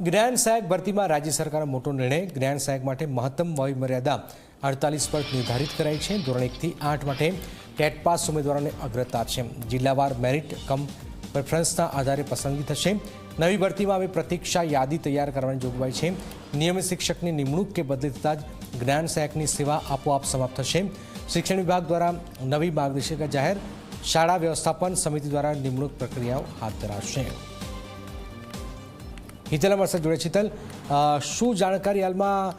જ્ઞાન સહાયક ભરતીમાં રાજ્ય સરકારનો મોટો નિર્ણય। જ્ઞાન સહાયક માટે મહત્તમ વય મર્યાદા 48 પર નિર્ધારિત કરાઈ છે। ધોરણ 1 થી 8 માટે ટેટ પાસ ઉમેદવારોને અગ્રતા છે। જિલ્લાવાર મેરિટ કમ પ્રેફરન્સના આધારે પસંદગી થશે। નવી ભરતીમાં હવે પ્રતીક્ષા યાદી તૈયાર કરવાની જોગવાઈ છે। નિયમિત શિક્ષકની નિમણૂક કે બદલી થતાં જ જ્ઞાન સહાયકની સેવા આપોઆપ સમાપ્ત થશે। શિક્ષણ વિભાગ દ્વારા નવી માર્ગદર્શિકા જાહેર। શાળા વ્યવસ્થાપન સમિતિ દ્વારા નિમણૂક પ્રક્રિયાઓ હાથ ધરાશે। હિતલ અમારી સાથે જોડે છે। હિતલ, શું જાણકારી હાલમાં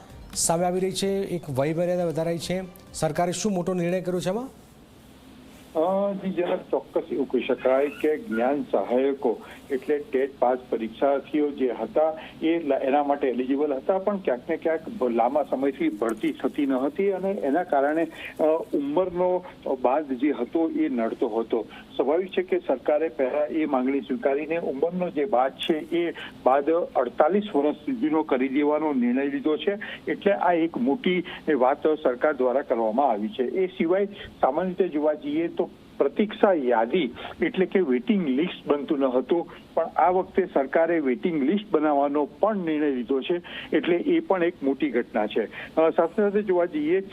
સામે આવી રહી છે? એક વય મર્યાદા વધારાઈ છે, સરકારે શું મોટો નિર્ણય કર્યો છે આમાં? જેને ચોક્કસ એવું કહી શકાય કે જ્ઞાન સહાયકો એટલે ટેટ પાસ પરીક્ષાર્થીઓ જે હતા એના માટે એલિજિબલ હતા, પણ ક્યાંક ને ક્યાંક લાંબા સમયથી ભરતી થતી ન હતી અને એના કારણે ઉંમરનો બાદ જે હતો એ નડતો હતો। સ્વાભાવિક છે કે સરકારે પહેલા એ માંગણી સ્વીકારીને ઉંમરનો જે બાદ છે એ બાદ 48 વર્ષ સુધીનો કરી દેવાનો નિર્ણય લીધો છે। એટલે આ એક મોટી વાત સરકાર દ્વારા કરવામાં આવી છે। એ સિવાય સામાન્ય રીતે જોવા જઈએ તો પ્રતીક્ષા યાદી એટલે કે વેઇટિંગ લિસ્ટ બનતું ન હતું, પણ આ વખતે સરકારે વેઇટિંગ લિસ્ટ બનાવવાનો પણ નિર્ણય લીધો છે। એટલે એ પણ એક મોટી ઘટના છે। સાથે સાથે જોવા જઈએ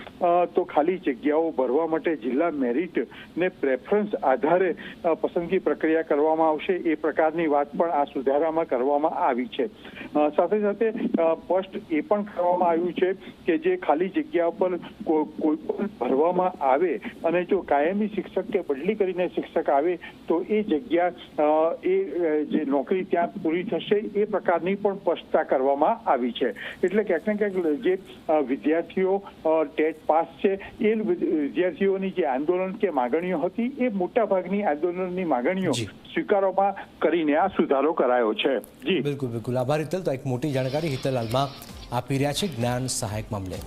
તો ખાલી જગ્યાઓ ભરવા માટે જિલ્લા મેરિટ ને પ્રેફરન્સ આધારે પસંદગી પ્રક્રિયા કરવામાં આવશે, એ પ્રકારની વાત પણ આ સુધારામાં કરવામાં આવી છે। સાથે સાથે સ્પષ્ટ એ પણ કરવામાં આવ્યું છે કે જે ખાલી જગ્યા પર કોઈ પણ ભરવામાં આવે અને જો કાયમી શિક્ષક કે બદલી કરીને શિક્ષક આવે તો એ જગ્યા એ જે નોકરી ત્યાં પૂરી થશે, એ પ્રકારની પણ સ્પષ્ટતા કરવામાં આવી છે। એટલે ક્યાંક ને ક્યાંક જે વિદ્યાર્થીઓ ટેટ પાસ છે એ વિદ્યાર્થીઓની જે આંદોલન કે માગણીઓ હતી એ મોટાભાગની આંદોલનની માગણીઓ સ્વીકારવામાં કરીને આ સુધારો કરાયો છે। જી બિલકુલ, આભાર હિતલ। તો એક મોટી જાણકારી હિતલ હાલમાં આપી રહ્યા છે જ્ઞાન સહાયક મામલે।